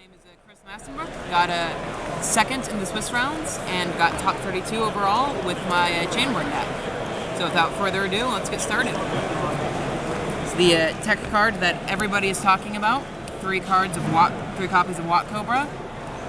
name is Chris Mastenbrook. Got a second in the Swiss rounds and got top 32 overall with my chainboard deck. So without further ado, let's get started. It's the tech card that everybody is talking about. Three copies of Watt Cobra.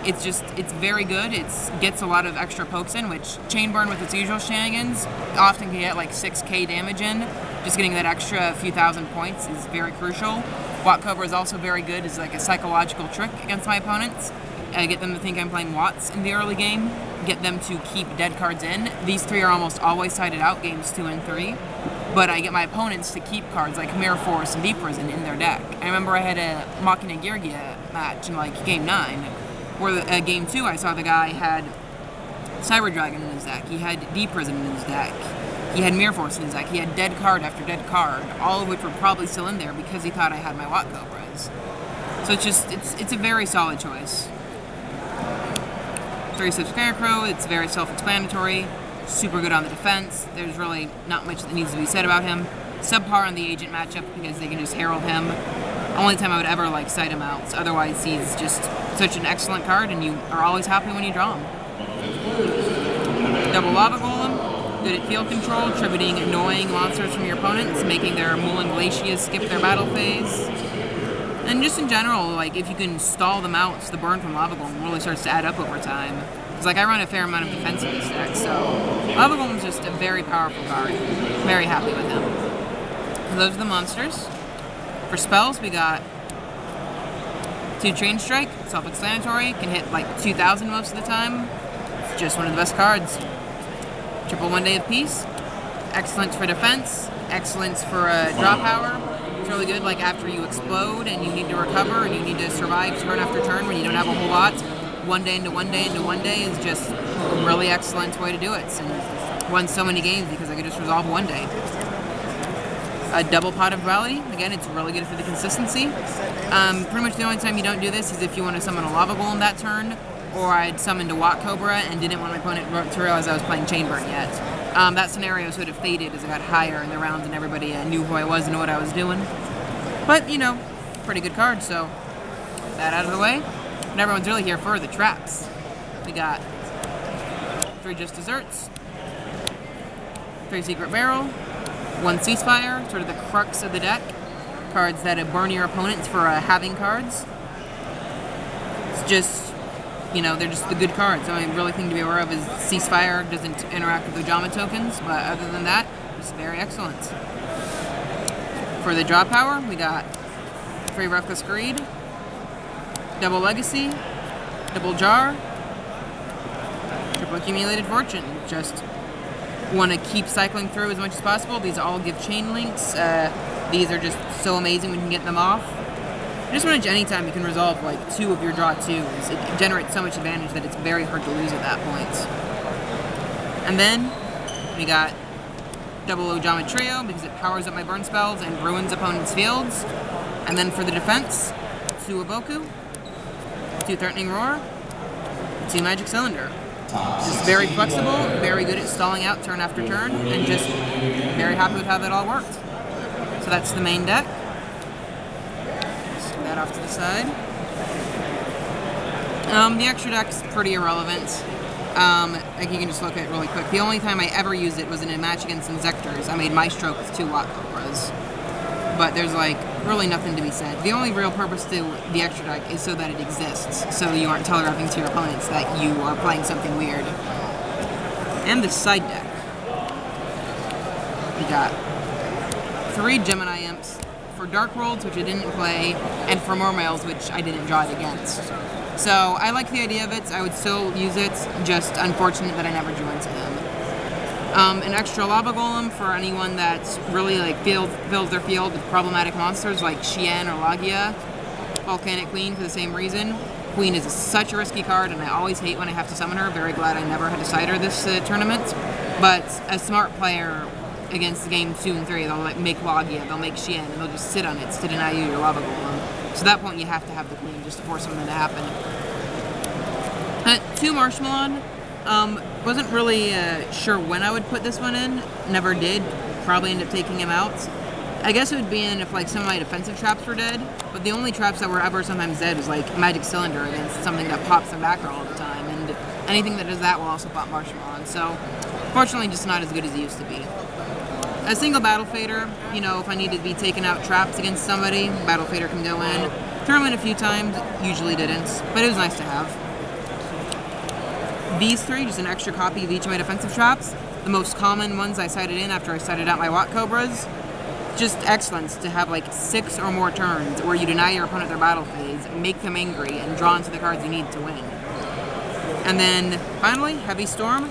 It's very good. It gets a lot of extra pokes in, which Chainburn with its usual shenanigans often can get like 6k damage in. Just getting that extra few thousand points is very crucial. Watt Cobra is also very good as like a psychological trick against my opponents. I get them to think I'm playing Watts in the early game, get them to keep dead cards in. These three are almost always sided out, games 2 and 3. But I get my opponents to keep cards like Mirror Force and Deep Prison in their deck. I remember I had a Machina Girgia match in like game 9, where game 2 I saw the guy had Cyber Dragon in his deck, he had Deep Prison in his deck, he had Mirror Force in his deck, he had dead card after dead card, all of which were probably still in there because he thought I had my Watt Cobras. So it's a very solid choice. 3-step Scarecrow, it's very self-explanatory, super good on the defense, there's really not much that needs to be said about him. Subpar on the Agent matchup because they can just Herald him. Only time I would ever like side him out, otherwise he's just such an excellent card and you are always happy when you draw him. Double Lava Golem, good at field control, tributing annoying monsters from your opponents, making their Mullen Glacias skip their battle phase. And just in general, like if you can stall them out, so the burn from Lava Golem really starts to add up over time. It's like I run a fair amount of defense in this deck, so Lava Golem is just a very powerful card. Very happy with him. So those are the monsters. For spells, we got 2 Train Strike, self-explanatory, can hit like 2,000 most of the time. It's just one of the best cards. Triple 1 Day of Peace, excellent for defense, excellent for draw power. It's really good like after you explode and you need to recover and you need to survive turn after turn when you don't have a whole lot. 1 day into 1 day into 1 day is just a really excellent way to do it. And won so many games because I could just resolve 1 day. A double Pot of Rally, again, it's really good for the consistency. Pretty much the only time you don't do this is if you want to summon a Lava Golem that turn, or I'd summoned a Watt Cobra and didn't want my opponent to realize I was playing Chainburn yet. That scenario sort of faded as I got higher in the rounds and everybody knew who I was and what I was doing. But, you know, pretty good card, so that out of the way. And everyone's really here for the traps. We got 3 Just Desserts, 3 Secret Barrel, 1 Ceasefire, sort of the crux of the deck. Cards that burn your opponents for having cards. It's just, you know, they're just the good cards. The only really thing to be aware of is Ceasefire doesn't interact with the Jama tokens, but other than that, it's very excellent. For the draw power, we got 3 Reckless Greed, double Legacy, double Jar, triple Accumulated Fortune. Just want to keep cycling through as much as possible. These all give chain links. These are just so amazing when you can get them off. Just want to anytime you can resolve like 2 of your draw 2s. It generates so much advantage that it's very hard to lose at that point. And then we got double Ojama Trio because it powers up my burn spells and ruins opponents' fields. And then for the defense, 2 Aboku, 2 Threatening Roar, 2 Magic Cylinder. Just very flexible, very good at stalling out turn after turn, and just very happy with how that all worked. So that's the main deck. Set that off to the side. The extra deck's pretty irrelevant. Like you can just look at it really quick. The only time I ever used it was in a match against Insectors. I made my stroke with 2 Watt Cobras. But there's like really nothing to be said. The only real purpose to the extra deck is so that it exists, so you aren't telegraphing to your opponents that you are playing something weird. And the side deck. We got 3 Gemini Imps for Dark Worlds, which I didn't play, and for Mormails, which I didn't draw it against. So I like the idea of it, I would still use it, just unfortunate that I never drew into them. An extra Lava Golem for anyone that's really like fills their field with problematic monsters like Xian or Lagia. Volcanic Queen for the same reason. Queen is such a risky card and I always hate when I have to summon her. Very glad I never had to side her this tournament. But a smart player against game 2 and 3, they'll like make Lagia, they'll make Xian, and they'll just sit on it to deny you your Lava Golem. So at that point you have to have the Queen just to force something to happen. 2 Marshmallow. Wasn't really sure when I would put this one in. Never did. Probably ended up taking him out. I guess it would be in if like some of my defensive traps were dead, but the only traps that were ever sometimes dead was like Magic Cylinder against something that pops them back all the time, and anything that does that will also pop Marshmallow. So, fortunately, just not as good as it used to be. A single Battle Fader, you know, if I need to be taking out traps against somebody, Battle Fader can go in. Threw him in a few times, usually didn't, but it was nice to have. These three, just an extra copy of each of my defensive traps. The most common ones I sighted in after I sighted out my Watt Cobras. Just excellent to have like 6 or more turns where you deny your opponent their battle phase, make them angry, and draw into the cards you need to win. And then finally, Heavy Storm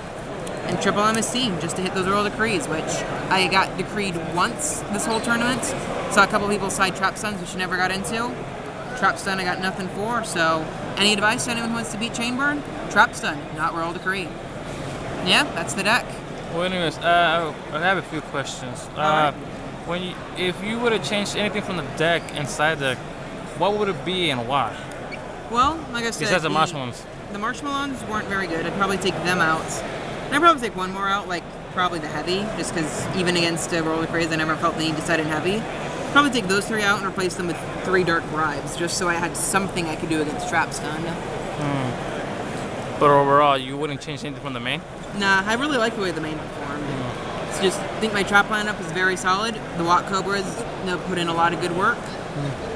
and triple MSC just to hit those Royal Decrees, which I got decreed once this whole tournament. Saw a couple people side Trap Stuns, which I never got into. Trap Stun I got nothing for, so any advice to anyone who wants to beat Chainburn? Trap Stun, not Royal Decree. Yeah, that's the deck. Well, anyways, I have a few questions. If you would have changed anything from the deck inside the, what would it be and why? Well, like I said, besides the Marshmallows. The Marshmallows weren't very good. I'd probably take them out. And I'd probably take one more out, like probably the Heavy, just because even against Roller Craze, I never felt the need to set in Heavy. Probably take those 3 out and replace them with 3 Dark Bribes, just so I had something I could do against Trap Stun. But overall, you wouldn't change anything from the main? Nah, I really like the way the main performed. So just think my trap lineup is very solid. The Watt Cobras put in a lot of good work.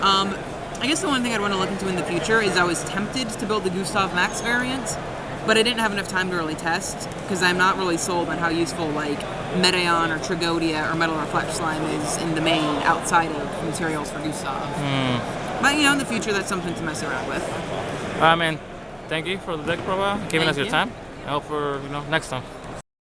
I guess the one thing I'd want to look into in the future is I was tempted to build the Gustav Max variant, but I didn't have enough time to really test because I'm not really sold on how useful like Meteon or Trigodia or Metal Reflect Slime is in the main outside of materials for Gustav. But you know, in the future, that's something to mess around with. Man, thank you for the deck profile, giving us your time. I hope for next time.